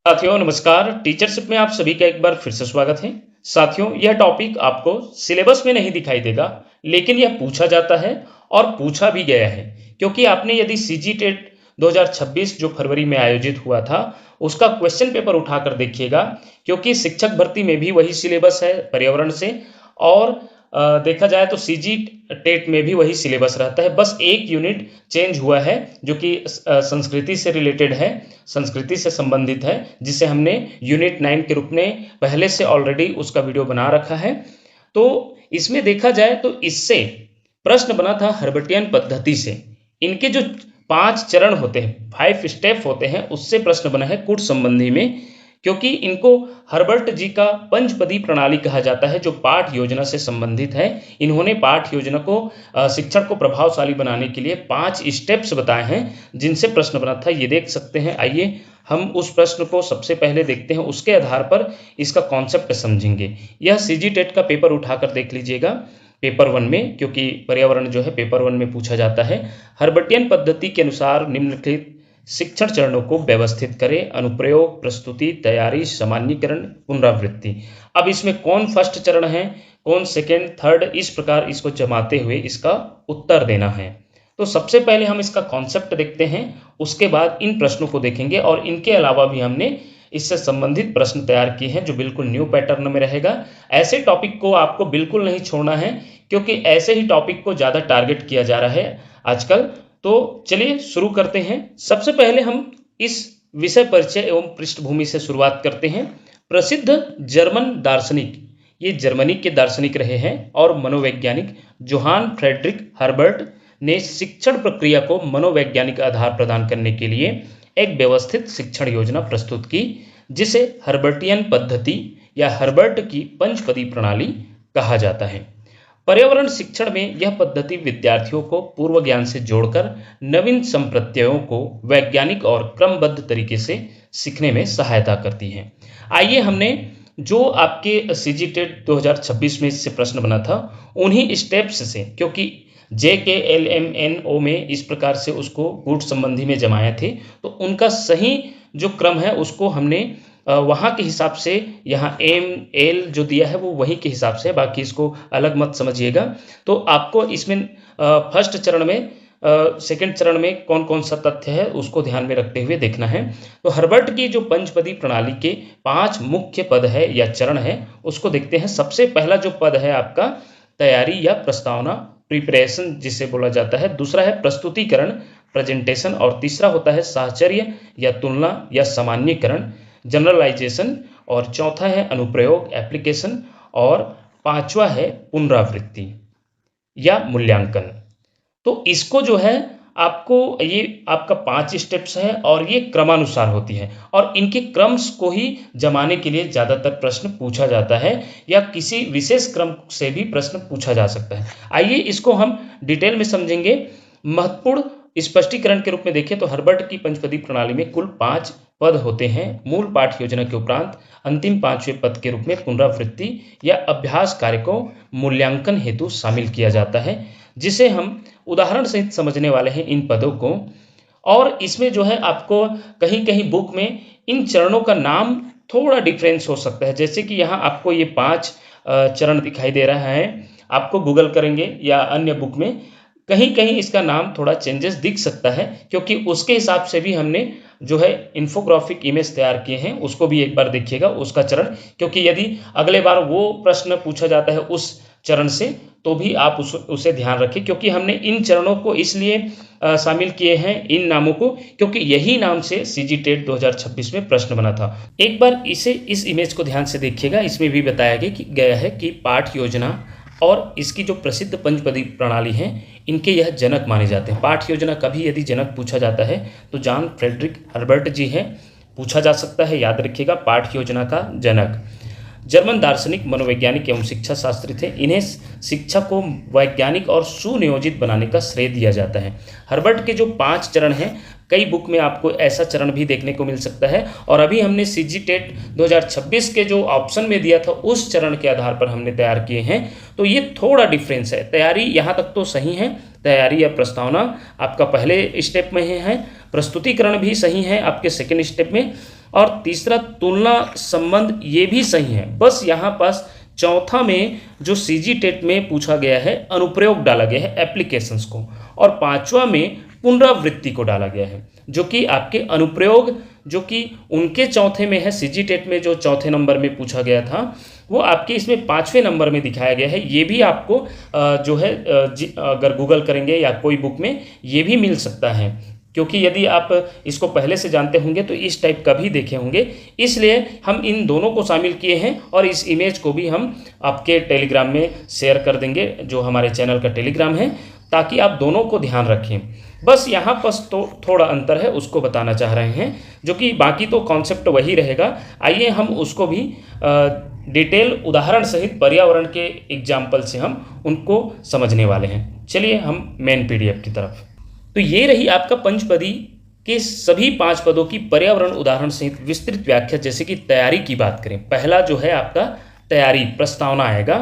साथियों नमस्कार। टीचरशिप में आप सभी का एक बार फिर से स्वागत है। साथियों, यह टॉपिक आपको सिलेबस में नहीं दिखाई देगा, लेकिन यह पूछा जाता है और पूछा भी गया है। क्योंकि आपने यदि सीजी टेट 2026 जो फरवरी में आयोजित हुआ था, उसका क्वेश्चन पेपर उठाकर देखिएगा। क्योंकि शिक्षक भर्ती में भी वही सिलेबस है पर्यावरण से, और देखा जाए तो सीजी टेट में भी वही सिलेबस रहता है। बस एक यूनिट चेंज हुआ है, जो कि संस्कृति से रिलेटेड है, संस्कृति से संबंधित है, जिसे हमने यूनिट 9 के रूप में पहले से ऑलरेडी उसका वीडियो बना रखा है। तो इसमें देखा जाए तो इससे प्रश्न बना था हर्बटियन पद्धति से। इनके जो 5 चरण होते हैं, 5 स्टेप होते हैं, उससे प्रश्न बना है कूट संबंधी में। क्योंकि इनको हर्बर्ट जी का पंचपदी प्रणाली कहा जाता है, जो पाठ योजना से संबंधित है। इन्होंने पाठ योजना को शिक्षण को प्रभावशाली बनाने के लिए 5 स्टेप्स बताए हैं, जिनसे प्रश्न बना था। ये देख सकते हैं। आइए हम उस प्रश्न को सबसे पहले देखते हैं, उसके आधार पर इसका कॉन्सेप्ट समझेंगे। यह सीजी टेट का पेपर उठाकर देख लीजिएगा, पेपर 1 में, क्योंकि पर्यावरण जो है पेपर 1 में पूछा जाता है। हर्बटियन पद्धति के अनुसार निम्नलिखित शिक्षण चरणों को व्यवस्थित करें: अनुप्रयोग, प्रस्तुति, तैयारी, सामान्यीकरण, पुनरावृत्ति। अब इसमें कौन फर्स्ट चरण है, कौन सेकेंड, थर्ड, इस प्रकार इसको जमाते हुए इसका उत्तर देना है। तो सबसे पहले हम इसका कॉन्सेप्ट देखते हैं, उसके बाद इन प्रश्नों को देखेंगे। और इनके अलावा भी हमने इससे संबंधित प्रश्न तैयार किए हैं, जो बिल्कुल न्यू पैटर्न में रहेगा। ऐसे टॉपिक को आपको बिल्कुल नहीं छोड़ना है, क्योंकि ऐसे ही टॉपिक को ज़्यादा टारगेट किया जा रहा है आजकल। तो चलिए शुरू करते हैं। सबसे पहले हम इस विषय परिचय एवं पृष्ठभूमि से शुरुआत करते हैं। प्रसिद्ध जर्मन दार्शनिक, ये जर्मनी के दार्शनिक रहे हैं और मनोवैज्ञानिक जोहान फ्रेडरिक हर्बर्ट ने शिक्षण प्रक्रिया को मनोवैज्ञानिक आधार प्रदान करने के लिए एक व्यवस्थित शिक्षण योजना प्रस्तुत की, जिसे हर्बर्टियन पद्धति या हर्बर्ट की पंचपदी प्रणाली कहा जाता है। पर्यावरण शिक्षण में यह पद्धति विद्यार्थियों को पूर्व ज्ञान से जोड़कर नवीन संप्रत्ययों को वैज्ञानिक और क्रमबद्ध तरीके से सीखने में सहायता करती है। आइए हमने जो आपके सीजी टेट 2026 में इससे प्रश्न बना था, उन्हीं स्टेप्स से, क्योंकि JKLMNO में इस प्रकार से उसको कूट संबंधी में जमाए थे, तो उनका सही जो क्रम है उसको हमने वहाँ के हिसाब से, यहाँ ML जो दिया है वो वही के हिसाब से, बाकी इसको अलग मत समझिएगा। तो आपको इसमें फर्स्ट चरण में, सेकंड चरण में कौन कौन सा तथ्य है उसको ध्यान में रखते हुए देखना है। तो हर्बर्ट की जो पंचपदी प्रणाली के 5 मुख्य पद है या चरण है, उसको देखते हैं। सबसे पहला जो पद है आपका तैयारी या प्रस्तावना, प्रिपरेशन जिसे बोला जाता है। दूसरा है प्रस्तुतिकरण, प्रेजेंटेशन। और तीसरा होता है साहचर्य या तुलना या सामान्यीकरण, जनरलाइजेशन। और चौथा है अनुप्रयोग, एप्लीकेशन। और पांचवा है पुनरावृत्ति या मूल्यांकन। तो इसको जो है आपको, ये आपका 5 स्टेप्स है और ये क्रमानुसार होती है, और इनके क्रम्स को ही जमाने के लिए ज़्यादातर प्रश्न पूछा जाता है, या किसी विशेष क्रम से भी प्रश्न पूछा जा सकता है। आइए इसको हम डिटेल में समझेंगे। महत्वपूर्ण स्पष्टीकरण के रूप में देखें तो हर्बर्ट की पंचपदी प्रणाली में कुल 5 पद होते हैं। मूल पाठ योजना के उपरांत अंतिम 5वें पद के रूप में पुनरावृत्ति या अभ्यास कार्य को मूल्यांकन हेतु शामिल किया जाता है, जिसे हम उदाहरण सहित समझने वाले हैं इन पदों को। और इसमें जो है आपको कहीं कहीं बुक में इन चरणों का नाम थोड़ा डिफरेंस हो सकता है। जैसे कि यहाँ आपको ये 5 चरण दिखाई दे रहा है, आपको गूगल करेंगे या अन्य बुक में कहीं कहीं इसका नाम थोड़ा चेंजेस दिख सकता है, क्योंकि उसके हिसाब से भी हमने जो है इन्फोग्राफिक इमेज तैयार किए हैं। उसको भी एक बार देखिएगा उसका चरण, क्योंकि यदि अगले बार वो प्रश्न पूछा जाता है उस चरण से, तो भी आप उसे ध्यान रखें। क्योंकि हमने इन चरणों को इसलिए शामिल किए हैं, इन नामों को, क्योंकि यही नाम से सीजी टेट 2026 में प्रश्न बना था। एक बार इस इमेज को ध्यान से देखिएगा। इसमें भी बताया गया है कि पाठ योजना और इसकी जो प्रसिद्ध पंचपदी प्रणाली है, इनके यह जनक माने जाते हैं। पाठ योजना का भी यदि जनक पूछा जाता है तो जॉन फ्रेडरिक हर्बर्ट जी हैं, पूछा जा सकता है, याद रखिएगा। पाठ योजना का जनक जर्मन दार्शनिक, मनोवैज्ञानिक एवं शिक्षा शास्त्री थे। इन्हें शिक्षा को वैज्ञानिक और सुनियोजित बनाने का श्रेय दिया जाता है। हर्बर्ट के जो 5 चरण हैं, कई बुक में आपको ऐसा चरण भी देखने को मिल सकता है, और अभी हमने सीजी टेट 2026 के जो ऑप्शन में दिया था उस चरण के आधार पर हमने तैयार किए हैं। तो ये थोड़ा डिफरेंस है। तैयारी यहाँ तक तो सही है, तैयारी या प्रस्तावना आपका पहले स्टेप में है, प्रस्तुतिकरण भी सही है आपके सेकेंड स्टेप में, और तीसरा तुलना संबंध ये भी सही है, बस यहाँ पास चौथा में जो सीजी टेट में पूछा गया है अनुप्रयोग डाला गया है एप्लीकेशंस को, और पांचवा में पुनरावृत्ति को डाला गया है, जो कि आपके अनुप्रयोग जो कि उनके चौथे में है, सीजी टेट में जो चौथे नंबर में पूछा गया था वो आपके इसमें पाँचवें नंबर में दिखाया गया है। ये भी आपको जो है अगर गूगल करेंगे या कोई बुक में ये भी मिल सकता है, क्योंकि यदि आप इसको पहले से जानते होंगे तो इस टाइप का भी देखे होंगे, इसलिए हम इन दोनों को शामिल किए हैं और इस इमेज को भी हम आपके टेलीग्राम में शेयर कर देंगे, जो हमारे चैनल का टेलीग्राम है, ताकि आप दोनों को ध्यान रखें। बस यहाँ पर तो थोड़ा अंतर है उसको बताना चाह रहे हैं, जो कि बाकी तो कॉन्सेप्ट वही रहेगा। आइए हम उसको भी डिटेल उदाहरण सहित पर्यावरण के एग्जाम्पल से हम उनको समझने वाले हैं। चलिए हम मेन पीडीएफ की तरफ। तो ये रही आपका पंचपदी के सभी 5 पदों की पर्यावरण उदाहरण सहित विस्तृत व्याख्या। जैसे कि तैयारी की बात करें, पहला जो है आपका तैयारी प्रस्तावना आएगा।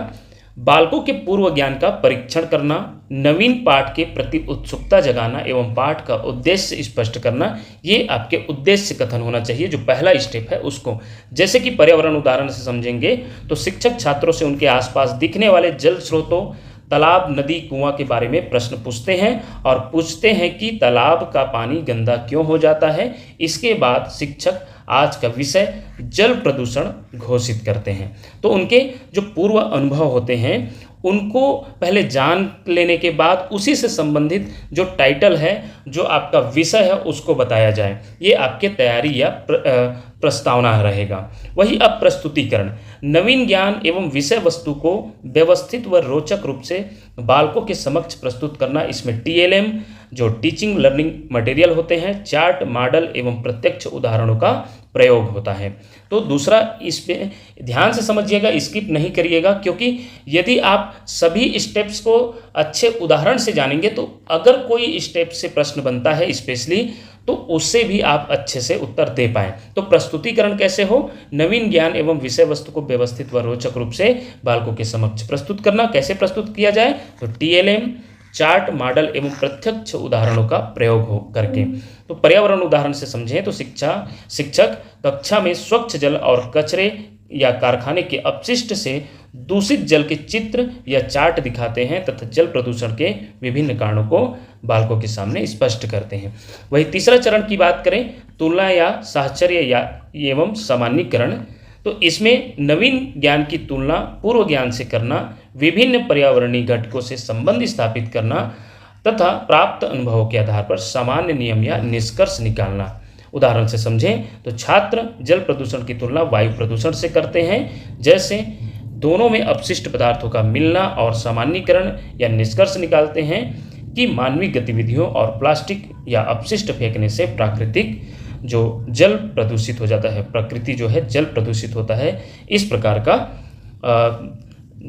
बालकों के पूर्व ज्ञान का परीक्षण करना, नवीन पाठ के प्रति उत्सुकता जगाना एवं पाठ का उद्देश्य स्पष्ट करना, ये आपके उद्देश्य कथन होना चाहिए, जो पहला स्टेप है उसको। जैसे कि पर्यावरण उदाहरण से समझेंगे तो शिक्षक छात्रों से उनके आसपास दिखने वाले जल स्रोतों, तालाब, नदी, कुआं के बारे में प्रश्न पूछते हैं और पूछते हैं कि तालाब का पानी गंदा क्यों हो जाता है। इसके बाद शिक्षक आज का विषय जल प्रदूषण घोषित करते हैं। तो उनके जो पूर्व अनुभव होते हैं उनको पहले जान लेने के बाद उसी से संबंधित जो टाइटल है, जो आपका विषय है, उसको बताया जाए। ये आपके तैयारी या प्रस्तावना रहेगा। वही अब प्रस्तुतिकरण, नवीन ज्ञान एवं विषय वस्तु को व्यवस्थित व रोचक रूप से बालकों के समक्ष प्रस्तुत करना। इसमें टीएलएम जो टीचिंग लर्निंग मटेरियल होते हैं, चार्ट, मॉडल एवं प्रत्यक्ष उदाहरणों का प्रयोग होता है। तो दूसरा, इस पे ध्यान से समझिएगा, स्किप नहीं करिएगा, क्योंकि यदि आप सभी स्टेप्स को अच्छे उदाहरण से जानेंगे तो अगर कोई स्टेप से प्रश्न बनता है स्पेशली, तो उससे भी आप अच्छे से उत्तर दे पाएं। तो प्रस्तुतिकरण कैसे हो, नवीन ज्ञान एवं विषय वस्तु को व्यवस्थित व रोचक रूप से बालकों के समक्ष प्रस्तुत करना। कैसे प्रस्तुत किया जाए, तो टीएलएम, चार्ट, मॉडल एवं प्रत्यक्ष उदाहरणों का प्रयोग हो करके। तो पर्यावरण उदाहरण से समझें तो शिक्षक कक्षा में स्वच्छ जल और कचरे या कारखाने के अपशिष्ट से दूषित जल के चित्र या चार्ट दिखाते हैं तथा जल प्रदूषण के विभिन्न कारणों को बालकों के सामने स्पष्ट करते हैं। वही तीसरा चरण की बात करें, तुलना या साहचर्य या एवं सामान्यीकरण, तो इसमें नवीन ज्ञान की तुलना पूर्व ज्ञान से करना, विभिन्न पर्यावरणीय घटकों से संबंध स्थापित करना तथा प्राप्त अनुभवों के आधार पर सामान्य नियम या निष्कर्ष निकालना। उदाहरण से समझें तो छात्र जल प्रदूषण की तुलना वायु प्रदूषण से करते हैं, जैसे दोनों में अपशिष्ट पदार्थों का मिलना, और सामान्यीकरण या निष्कर्ष निकालते हैं कि मानवीय गतिविधियों और प्लास्टिक या अपशिष्ट फेंकने से प्राकृतिक जो जल प्रदूषित हो जाता है, प्रकृति जो है जल प्रदूषित होता है। इस प्रकार का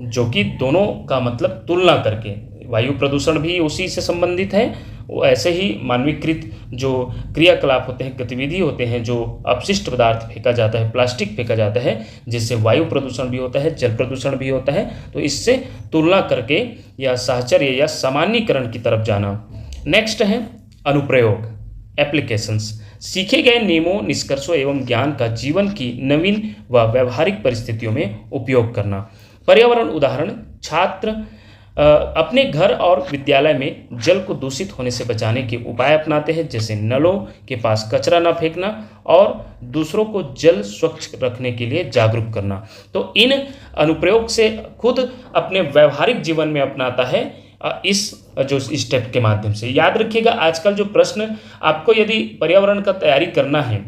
जो कि दोनों का मतलब तुलना करके, वायु प्रदूषण भी उसी से संबंधित है, ऐसे ही मानवीकृत जो क्रियाकलाप होते हैं, गतिविधि होते हैं, जो अपशिष्ट पदार्थ फेंका जाता है, प्लास्टिक फेंका जाता है, जिससे वायु प्रदूषण भी होता है, जल प्रदूषण भी होता है। तो इससे तुलना करके या साहचर्य या सामान्यीकरण की तरफ जाना। नेक्स्ट है अनुप्रयोग, एप्लीकेशंस, सीखे गए नियमों, निष्कर्षों एवं ज्ञान का जीवन की नवीन व व्यवहारिक परिस्थितियों में उपयोग करना। पर्यावरण उदाहरण, छात्र अपने घर और विद्यालय में जल को दूषित होने से बचाने के उपाय अपनाते हैं, जैसे नलों के पास कचरा न फेंकना और दूसरों को जल स्वच्छ रखने के लिए जागरूक करना। तो इन अनुप्रयोग से खुद अपने व्यवहारिक जीवन में अपनाता है इस जो स्टेप के माध्यम से। याद रखिएगा, आजकल जो प्रश्न आपको यदि पर्यावरण का तैयारी करना है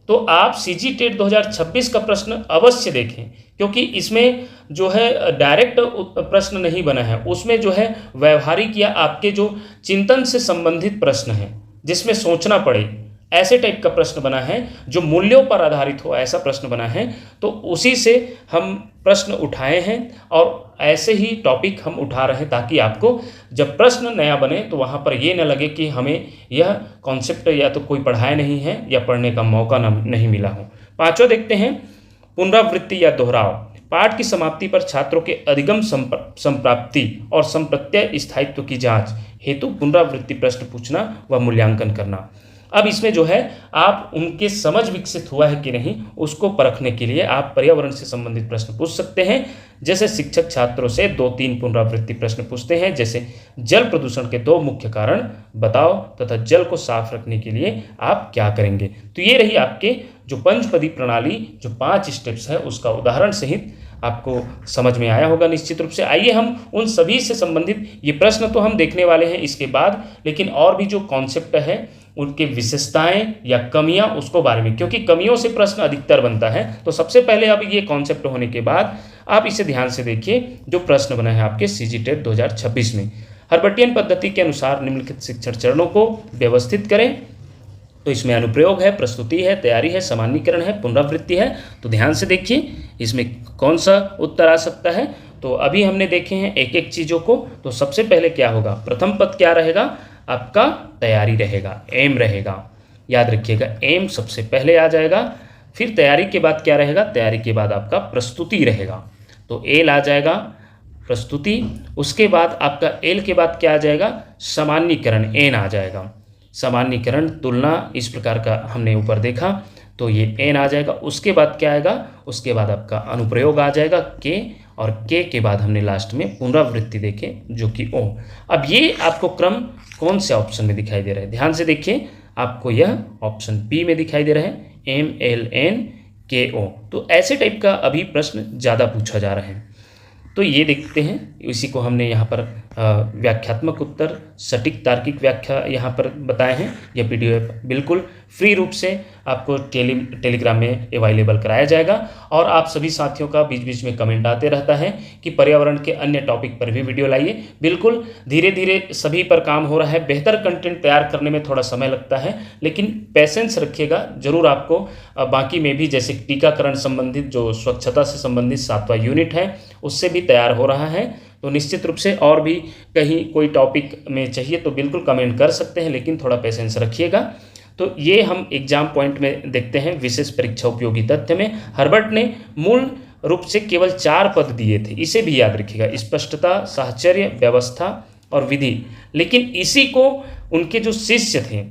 तो आप सीजी टेट 2026 का प्रश्न अवश्य देखें, क्योंकि इसमें जो है डायरेक्ट प्रश्न नहीं बना है, उसमें जो है व्यवहारिक या आपके जो चिंतन से संबंधित प्रश्न हैं, जिसमें सोचना पड़े, ऐसे टाइप का प्रश्न बना है, जो मूल्यों पर आधारित हो, ऐसा प्रश्न बना है। तो उसी से हम प्रश्न उठाए हैं और ऐसे ही टॉपिक हम उठा रहे हैं, ताकि आपको जब प्रश्न नया बने तो वहाँ पर ये न लगे कि हमें यह कॉन्सेप्ट या तो कोई पढ़ाया नहीं है या पढ़ने का मौका नहीं मिला हो। पांचवा देखते हैं, पुनरावृत्ति या दोहराव, पाठ की समाप्ति पर छात्रों के अधिगम संप्राप्ति और संप्रत्यय स्थायित्व की जांच हेतु पुनरावृत्ति प्रश्न पूछना व मूल्यांकन करना। अब इसमें जो है आप उनके समझ विकसित हुआ है कि नहीं उसको परखने के लिए आप पर्यावरण से संबंधित प्रश्न पूछ सकते हैं। जैसे शिक्षक छात्रों से 2-3 पुनरावृत्ति प्रश्न पूछते हैं, जैसे जल प्रदूषण के 2 मुख्य कारण बताओ तथा जल को साफ रखने के लिए आप क्या करेंगे। तो ये रही आपके जो पंचपदी प्रणाली जो 5 स्टेप्स है उसका उदाहरण सहित आपको समझ में आया होगा निश्चित रूप से। आइए हम उन सभी से संबंधित ये प्रश्न तो हम देखने वाले हैं इसके बाद, लेकिन और भी जो कॉन्सेप्ट है उनके विशेषताएं या कमियां उसको बारे में, क्योंकि कमियों से प्रश्न अधिकतर बनता है। तो सबसे पहले अब ये कॉन्सेप्ट होने के बाद आप इसे ध्यान से देखिए जो प्रश्न बना है आपके CGTET 2026 में। हर्बटियन पद्धति के अनुसार निम्नलिखित शिक्षण चरणों को व्यवस्थित करें। तो इसमें अनुप्रयोग है, प्रस्तुति है, तैयारी है, सामान्यीकरण है, पुनरावृत्ति है। तो ध्यान से देखिए इसमें कौन सा उत्तर आ सकता है। तो अभी हमने देखे हैं एक एक चीज़ों को। तो सबसे पहले क्या होगा, प्रथम पद क्या रहेगा आपका, तैयारी रहेगा, एम रहेगा। याद रखिएगा एम सबसे पहले आ जाएगा। फिर तैयारी के बाद क्या रहेगा, तैयारी के बाद आपका प्रस्तुति रहेगा। तो एल आ जाएगा प्रस्तुति। उसके बाद आपका एल के बाद क्या आ जाएगा, सामान्यीकरण, एन आ जाएगा। सामान्यीकरण, तुलना, इस प्रकार का हमने ऊपर देखा तो ये एन आ जाएगा। उसके बाद क्या आएगा, उसके बाद आपका अनुप्रयोग आ जाएगा के, और के के बाद हमने लास्ट में पुनरावृत्ति देखे जो कि ओ। अब ये आपको क्रम कौन से ऑप्शन में दिखाई दे रहा है, ध्यान से देखिए। आपको यह ऑप्शन बी में दिखाई दे रहा है, MLNKO। तो ऐसे टाइप का अभी प्रश्न ज़्यादा पूछा जा रहा है। तो ये देखते हैं, इसी को हमने यहाँ पर व्याख्यात्मक उत्तर, सटीक तार्किक व्याख्या यहाँ पर बताए हैं। यह PDF बिल्कुल फ्री रूप से आपको टेलीग्राम में अवेलेबल कराया जाएगा। और आप सभी साथियों का बीच बीच में कमेंट आते रहता है कि पर्यावरण के अन्य टॉपिक पर भी वीडियो लाइए। बिल्कुल धीरे धीरे सभी पर काम हो रहा है। बेहतर कंटेंट तैयार करने में थोड़ा समय लगता है, लेकिन पेशेंस रखिएगा ज़रूर। आपको बाकी में भी जैसे टीकाकरण संबंधित जो स्वच्छता से संबंधित 7वां यूनिट है उससे भी तैयार हो रहा है। तो निश्चित रूप से और भी कहीं कोई टॉपिक में चाहिए तो बिल्कुल कमेंट कर सकते हैं, लेकिन थोड़ा पेशेंस रखिएगा। तो ये हम एग्जाम पॉइंट में देखते हैं। विशेष परीक्षा उपयोगी तथ्य में हर्बर्ट ने मूल रूप से केवल 4 पद दिए थे, इसे भी याद रखिएगा, स्पष्टता, साहचर्य, व्यवस्था और विधि। लेकिन इसी को उनके जो शिष्य थे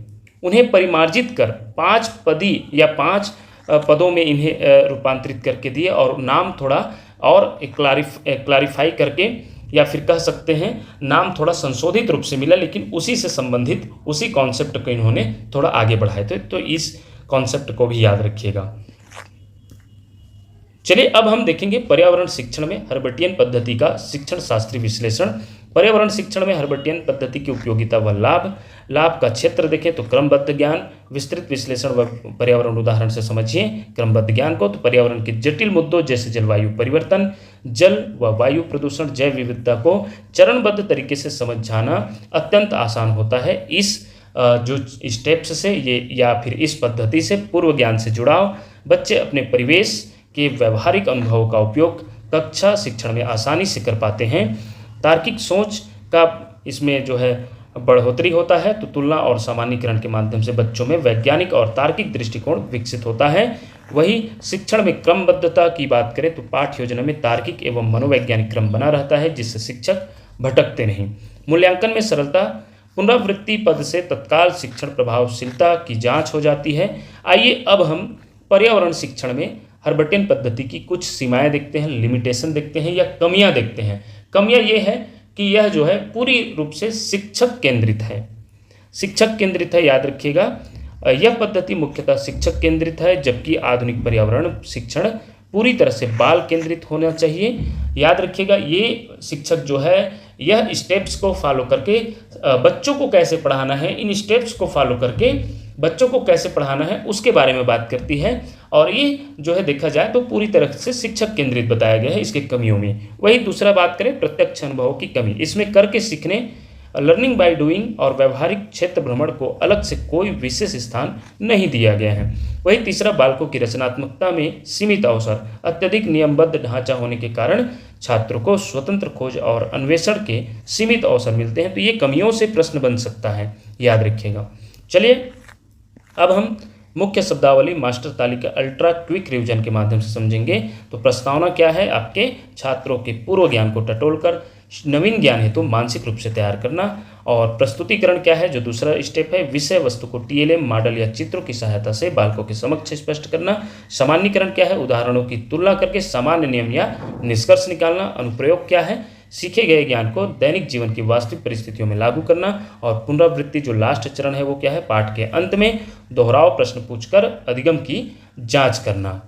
उन्हें परिमार्जित कर 5 पदी या 5 पदों में इन्हें रूपांतरित करके दिए, और नाम थोड़ा और क्लारिफाई करके, या फिर कह सकते हैं नाम थोड़ा संशोधित रूप से मिला, लेकिन उसी से संबंधित उसी कॉन्सेप्ट को इन्होंने थोड़ा आगे बढ़ाए थे। तो इस कॉन्सेप्ट को भी याद रखिएगा। चलिए अब हम देखेंगे पर्यावरण शिक्षण में हर्बटियन पद्धति का शिक्षण शास्त्रीय विश्लेषण। पर्यावरण शिक्षण में हर्बटियन पद्धति की उपयोगिता व लाभ का क्षेत्र देखें तो क्रमबद्ध ज्ञान, विस्तृत विश्लेषण व पर्यावरण उदाहरण से समझिए क्रमबद्ध ज्ञान को। तो पर्यावरण के जटिल मुद्दों जैसे जलवायु परिवर्तन, जल व वायु प्रदूषण, जैव विविधता को चरणबद्ध तरीके से समझ जाना अत्यंत आसान होता है। इस जो स्टेप्स से ये या फिर इस पद्धति से पूर्व ज्ञान से जुड़ाव, बच्चे अपने परिवेश के व्यवहारिक अनुभवों का उपयोग कक्षा शिक्षण में आसानी से कर पाते हैं। तार्किक सोच का इसमें जो है बढ़ोतरी होता है। तो तुलना और सामान्यीकरण के माध्यम से बच्चों में वैज्ञानिक और तार्किक दृष्टिकोण विकसित होता है। वही शिक्षण में क्रमबद्धता की बात करें तो पाठ्य योजना में तार्किक एवं मनोवैज्ञानिक क्रम बना रहता है, जिससे शिक्षक भटकते नहीं। मूल्यांकन में सरलता, पुनरावृत्ति पद से तत्काल शिक्षण प्रभावशीलता की जांच हो जाती है। आइए अब हम पर्यावरण शिक्षण में हर्बटियन पद्धति की कुछ सीमाएं देखते हैं, लिमिटेशन देखते हैं या कमियां देखते हैं। कमियां ये है कि यह जो है पूरी रूप से शिक्षक केंद्रित है। शिक्षक केंद्रित है, याद रखिएगा। यह पद्धति मुख्यतः शिक्षक केंद्रित है, जबकि आधुनिक पर्यावरण शिक्षण पूरी तरह से बाल केंद्रित होना चाहिए। याद रखिएगा ये शिक्षक जो है यह स्टेप्स को फॉलो करके बच्चों को कैसे पढ़ाना है, इन स्टेप्स को फॉलो करके बच्चों को कैसे पढ़ाना है उसके बारे में बात करती है। और ये जो है देखा जाए तो पूरी तरह से शिक्षक केंद्रित बताया गया है इसके कमियों में। वही दूसरा बात करें प्रत्यक्ष अनुभव की कमी, इसमें करके सीखने, लर्निंग बाय डूइंग और व्यवहारिक क्षेत्र भ्रमण को अलग से कोई विशेष स्थान नहीं दिया गया है। वही तीसरा बालकों की रचनात्मकता में सीमित अवसर, अत्यधिक नियमबद्ध ढांचा होने के कारण छात्रों को स्वतंत्र खोज और अन्वेषण के सीमित अवसर मिलते हैं। तो ये कमियों से प्रश्न बन सकता है, याद रखिएगा। चलिए अब हम मुख्य शब्दावली मास्टर तालिका अल्ट्रा क्विक रिवीजन के माध्यम से समझेंगे। तो प्रस्तावना क्या है, आपके छात्रों के पूर्व ज्ञान को टटोलकर नवीन ज्ञान है तो मानसिक रूप से तैयार करना। और प्रस्तुतिकरण क्या है, जो दूसरा स्टेप है, विषय वस्तु को टीएलएम मॉडल या चित्रों की सहायता से बालकों के समक्ष स्पष्ट करना। सामान्यीकरण क्या है, उदाहरणों की तुलना करके सामान्य नियम या निष्कर्ष निकालना। अनुप्रयोग क्या है, सीखे गए ज्ञान को दैनिक जीवन की वास्तविक परिस्थितियों में लागू करना। और पुनरावृत्ति जो लास्ट चरण है वो क्या है, पाठ के अंत में दोहराव प्रश्न पूछकर अधिगम की जांच करना।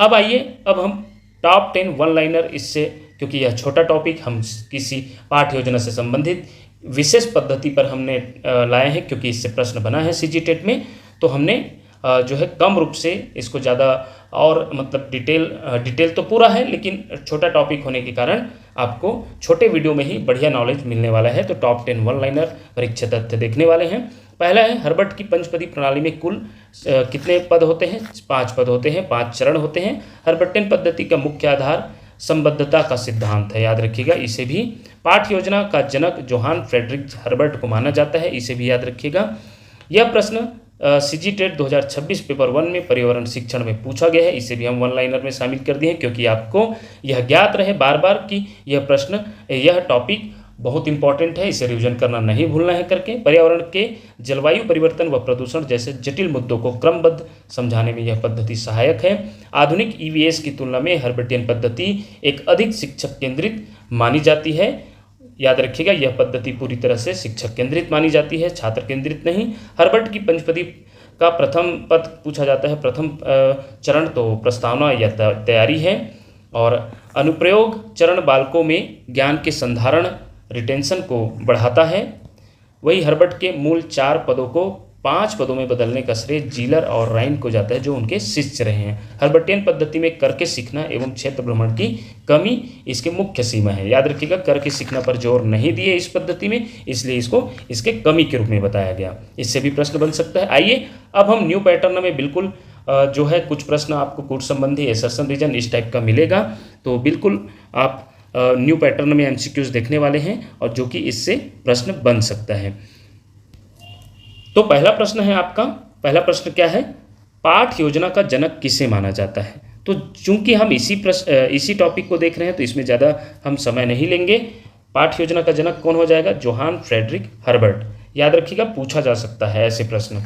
अब आइए, अब हम टॉप 10 वन लाइनर, इससे क्योंकि यह छोटा टॉपिक हम किसी पाठ योजना से संबंधित विशेष पद्धति पर हमने लाए हैं, क्योंकि इससे प्रश्न बना है सीजी टेट में, तो हमने जो है कम रूप से इसको ज़्यादा और मतलब डिटेल तो पूरा है, लेकिन छोटा टॉपिक होने के कारण आपको छोटे वीडियो में ही बढ़िया नॉलेज मिलने वाला है। तो टॉप 10 वन लाइनर परीक्षा तथ्य देखने वाले हैं। पहला है, हर्बर्ट की पंचपदी प्रणाली में कुल कितने पद होते हैं, 5 पद होते हैं, 5 चरण होते हैं। हर्बर्टियन पद्धति का मुख्य आधार संबद्धता का सिद्धांत है, याद रखिएगा इसे भी। पाठ योजना का जनक जोहान फ्रेडरिक हर्बर्ट को माना जाता है, इसे भी याद रखिएगा। यह प्रश्न सीजी टेट 2026 पेपर 1 में पर्यावरण शिक्षण में पूछा गया है, इसे भी हम वन लाइनर में शामिल कर दिए हैं, क्योंकि आपको यह ज्ञात रहे बार बार कि यह प्रश्न, यह टॉपिक बहुत इंपॉर्टेंट है, इसे रिवीजन करना नहीं भूलना है करके। पर्यावरण के जलवायु परिवर्तन व प्रदूषण जैसे जटिल मुद्दों को क्रमबद्ध समझाने में यह पद्धति सहायक है। आधुनिक ईवीएस की तुलना में हर्बर्टियन पद्धति एक अधिक शिक्षक केंद्रित मानी जाती है, याद रखिएगा यह पद्धति पूरी तरह से शिक्षक केंद्रित मानी जाती है, छात्र केंद्रित नहीं। हर्बर्ट की पंचपदी का प्रथम पद पूछा जाता है, प्रथम चरण तो प्रस्तावना या तैयारी है। और अनुप्रयोग चरण बालकों में ज्ञान के संधारण रिटेंशन को बढ़ाता है। वही हर्बर्ट के मूल 4 पदों को 5 पदों में बदलने का श्रेय जीलर और राइन को जाता है, जो उनके शिष्य रहे हैं। हर्बर्टियन पद्धति में करके सीखना एवं क्षेत्र भ्रमण की कमी इसके मुख्य सीमा है, याद रखिएगा करके सीखना पर जोर नहीं दिए इस पद्धति में, इसलिए इसको इसके कमी के रूप में बताया गया। इससे भी प्रश्न बन सकता है। आइए अब हम न्यू पैटर्न में बिल्कुल जो है कुछ प्रश्न आपको कूट संबंधी एसर्शन रीजन इस टाइप का मिलेगा, तो बिल्कुल आप न्यू पैटर्न में एमसीक्यूज देखने वाले हैं और जो कि इससे प्रश्न बन सकता है। तो पहला प्रश्न है आपका, पहला प्रश्न क्या है, पाठ योजना का जनक किसे माना जाता है। तो चूंकि हम इसी टॉपिक को देख रहे हैं तो इसमें ज़्यादा हम समय नहीं लेंगे। पाठ योजना का जनक कौन हो जाएगा, जोहान फ्रेडरिक हर्बर्ट, याद रखिएगा पूछा जा सकता है ऐसे प्रश्न।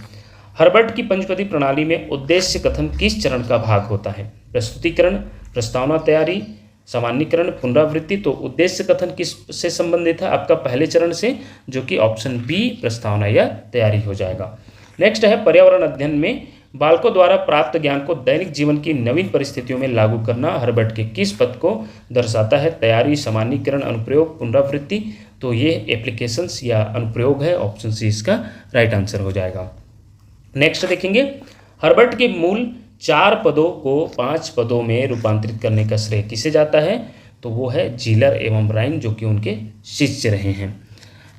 हर्बर्ट की पंचपदी प्रणाली में उद्देश्य कथन किस चरण का भाग होता है, प्रस्तुतिकरण, प्रस्तावना तैयारी, सामान्यीकरण, पुनरावृत्ति। तो उद्देश्य कथन किस से संबंधित है, आपका पहले चरण से, जो कि ऑप्शन बी प्रस्तावना या तैयारी हो जाएगा। नेक्स्ट है, पर्यावरण अध्ययन में बालकों द्वारा प्राप्त ज्ञान को दैनिक जीवन की नवीन परिस्थितियों में लागू करना हर्बर्ट के किस पद को दर्शाता है, तैयारी, सामान्यीकरण, अनुप्रयोग, पुनरावृत्ति। तो ये एप्लीकेशंस या अनुप्रयोग है, ऑप्शन सी इसका राइट आंसर हो जाएगा। नेक्स्ट देखेंगे, हर्बर्ट के मूल 4 पदों को 5 पदों में रूपांतरित करने का श्रेय किसे जाता है, तो वो है जीलर एवं राइन, जो कि उनके शिष्य रहे हैं।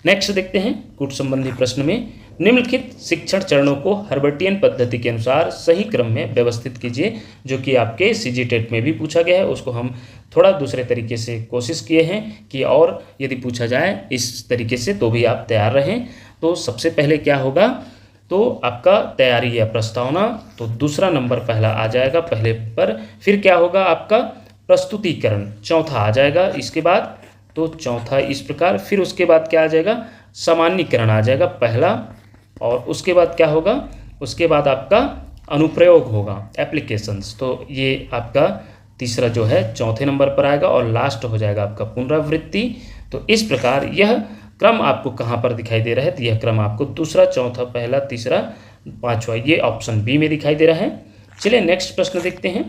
नेक्स्ट देखते हैं कूट संबंधी प्रश्न में, निम्नलिखित शिक्षण चरणों को हर्बर्टियन पद्धति के अनुसार सही क्रम में व्यवस्थित कीजिए, जो कि आपके सीजी टेट में भी पूछा गया है। उसको हम थोड़ा दूसरे तरीके से कोशिश किए हैं कि और यदि पूछा जाए इस तरीके से तो भी आप तैयार रहें। तो सबसे पहले क्या होगा, तो आपका तैयारी या प्रस्तावना, तो दूसरा नंबर पहला आ जाएगा पहले पर। फिर क्या होगा आपका प्रस्तुतिकरण, चौथा आ जाएगा इसके बाद, तो चौथा इस प्रकार। फिर उसके बाद क्या आ जाएगा, सामान्यीकरण आ जाएगा पहला, और उसके बाद क्या होगा, उसके बाद आपका अनुप्रयोग होगा, एप्लीकेशंस। तो ये आपका तीसरा जो है चौथे नंबर पर आएगा, और लास्ट हो जाएगा आपका पुनरावृत्ति। तो इस प्रकार यह क्रम आपको कहाँ पर दिखाई दे रहा है, तो यह क्रम आपको दूसरा, चौथा, पहला, तीसरा, पांचवा, ये ऑप्शन बी में दिखाई दे रहा है। चलिए नेक्स्ट प्रश्न देखते हैं।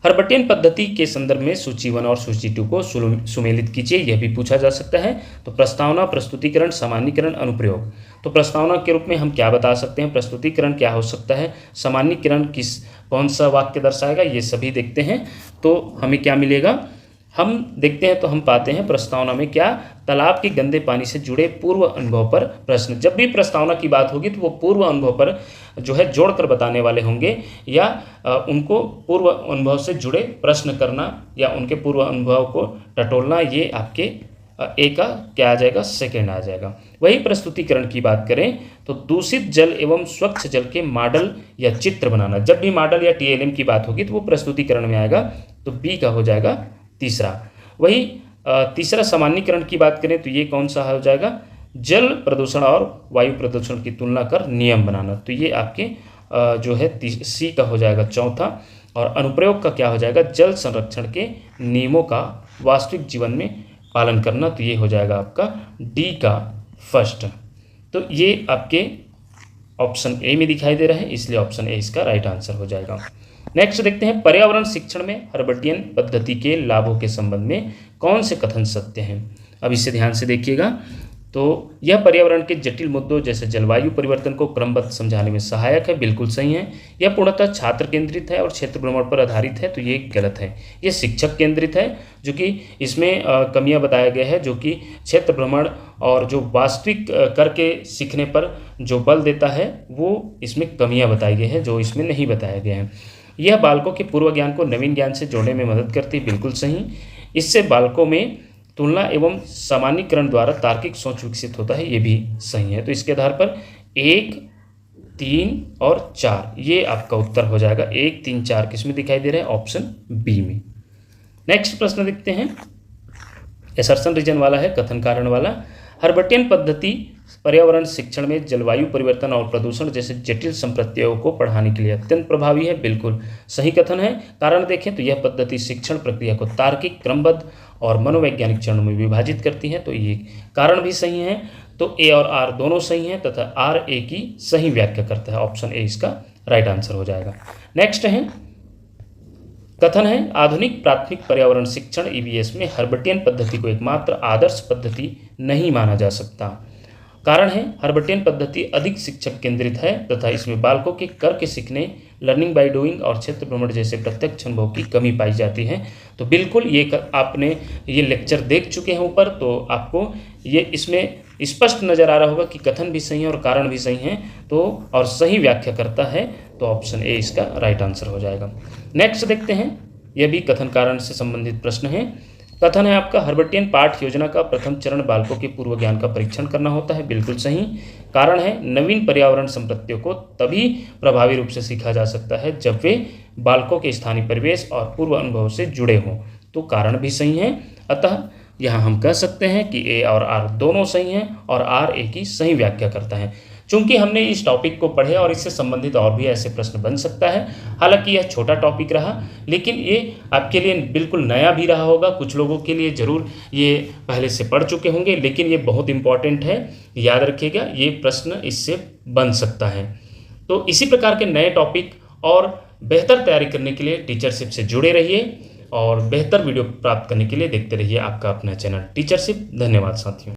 हर्बर्टियन पद्धति के संदर्भ में सूची 1 और सूची 2 को सुमेलित कीजिए, यह भी पूछा जा सकता है। तो प्रस्तावना, प्रस्तुतिकरण, सामान्यीकरण, अनुप्रयोग। तो प्रस्तावना के रूप में हम क्या बता सकते हैं, प्रस्तुतिकरण क्या हो सकता है, सामान्यीकरण कौन सा वाक्य दर्शाएगा, ये सभी देखते हैं। तो हमें क्या मिलेगा, हम देखते हैं तो हम पाते हैं प्रस्तावना में क्या, तालाब के गंदे पानी से जुड़े पूर्व अनुभव पर प्रश्न। जब भी प्रस्तावना की बात होगी तो वो पूर्व अनुभव पर जो है जोड़कर बताने वाले होंगे, या उनको पूर्व अनुभव से जुड़े प्रश्न करना या उनके पूर्व अनुभव को टटोलना, ये आपके ए का क्या आ जाएगा, सेकेंड आ जाएगा। वही प्रस्तुतिकरण की बात करें तो दूषित जल एवं स्वच्छ जल के मॉडल या चित्र बनाना। जब भी मॉडल या टीएलएम की बात होगी तो वो प्रस्तुतिकरण में आएगा, तो बी का हो जाएगा तीसरा। वही तीसरा सामान्यीकरण की बात करें तो ये कौन सा हो जाएगा, जल प्रदूषण और वायु प्रदूषण की तुलना कर नियम बनाना, तो ये आपके जो है सी का हो जाएगा चौथा। और अनुप्रयोग का क्या हो जाएगा, जल संरक्षण के नियमों का वास्तविक जीवन में पालन करना, तो ये हो जाएगा आपका डी का फर्स्ट। तो ये आपके ऑप्शन ए में दिखाई दे रहा है, इसलिए ऑप्शन ए इसका राइट आंसर हो जाएगा। नेक्स्ट देखते हैं, पर्यावरण शिक्षण में हर्बर्टियन पद्धति के लाभों के संबंध में कौन से कथन सत्य हैं। अब इसे ध्यान से देखिएगा। तो यह पर्यावरण के जटिल मुद्दों जैसे जलवायु परिवर्तन को क्रमबद्ध समझाने में सहायक है, बिल्कुल सही है। यह पूर्णतः छात्र केंद्रित है और क्षेत्र भ्रमण पर आधारित है, तो ये गलत है। ये शिक्षक केंद्रित है, जो कि इसमें कमियां बताया गया है, जो कि क्षेत्र भ्रमण और जो वास्तविक करके सीखने पर जो बल देता है वो इसमें कमियां बताई गई हैं, जो इसमें नहीं बताया गया है। यह बालकों के पूर्व ज्ञान को नवीन ज्ञान से जोड़ने में मदद करती है, बिल्कुल सही। इससे बालकों में तुलना एवं सामान्यीकरण द्वारा तार्किक सोच विकसित होता है, ये भी सही है। तो इसके आधार पर 1, 3 और 4 ये आपका उत्तर हो जाएगा। 1, 3, 4 किसमें दिखाई दे रहा है, ऑप्शन बी में। नेक्स्ट प्रश्न देखते हैं, असर्शन रीजन वाला है, कथन कारण वाला। हर्बर्टियन पद्धति पर्यावरण शिक्षण में जलवायु परिवर्तन और प्रदूषण जैसे जटिल संप्रत्ययों को पढ़ाने के लिए अत्यंत प्रभावी है, बिल्कुल सही कथन है। कारण देखें तो यह पद्धति शिक्षण प्रक्रिया को तार्किक, क्रमबद्ध और मनोवैज्ञानिक चरणों में विभाजित करती है, तो ये कारण भी सही है। तो ए और आर दोनों सही हैं तथा आर ए की सही व्याख्या करता है, ऑप्शन ए इसका राइट आंसर हो जाएगा। नेक्स्ट है, कथन है, आधुनिक प्राथमिक पर्यावरण शिक्षण ईवीएस में हर्बर्टियन पद्धति को एकमात्र आदर्श पद्धति नहीं माना जा सकता। कारण है, हर्बर्टियन पद्धति अधिक शिक्षक केंद्रित है तथा इसमें बालकों के करके सीखने, लर्निंग बाय डूइंग और क्षेत्र भ्रमण जैसे प्रत्यक्ष अनुभव की कमी पाई जाती है। तो बिल्कुल ये आपने ये लेक्चर देख चुके हैं ऊपर, तो आपको ये इसमें स्पष्ट नज़र आ रहा होगा कि कथन भी सही है और कारण भी सही है, तो और सही व्याख्या करता है, तो ऑप्शन ए इसका राइट आंसर हो जाएगा। नेक्स्ट देखते हैं, यह भी कथन कारण से संबंधित प्रश्न है। कथन है आपका, हर्बर्टियन पाठ योजना का प्रथम चरण बालकों के पूर्व ज्ञान का परीक्षण करना होता है, बिल्कुल सही। कारण है, नवीन पर्यावरण संप्रत्तियों को तभी प्रभावी रूप से सीखा जा सकता है जब वे बालकों के स्थानीय परिवेश और पूर्व अनुभव से जुड़े हों, तो कारण भी सही है। अतः यहाँ हम कह सकते हैं कि ए और आर दोनों सही हैं और आर ए की सही व्याख्या करता है। चूंकि हमने इस टॉपिक को पढ़े और इससे संबंधित और भी ऐसे प्रश्न बन सकता है, हालांकि यह छोटा टॉपिक रहा, लेकिन ये आपके लिए बिल्कुल नया भी रहा होगा। कुछ लोगों के लिए ज़रूर ये पहले से पढ़ चुके होंगे, लेकिन ये बहुत इंपॉर्टेंट है, याद रखिएगा, ये प्रश्न इससे बन सकता है। तो इसी प्रकार के नए टॉपिक और बेहतर तैयारी करने के लिए टीचरशिप से जुड़े रहिए और बेहतर वीडियो प्राप्त करने के लिए देखते रहिए आपका अपना चैनल टीचरशिप। धन्यवाद साथियों।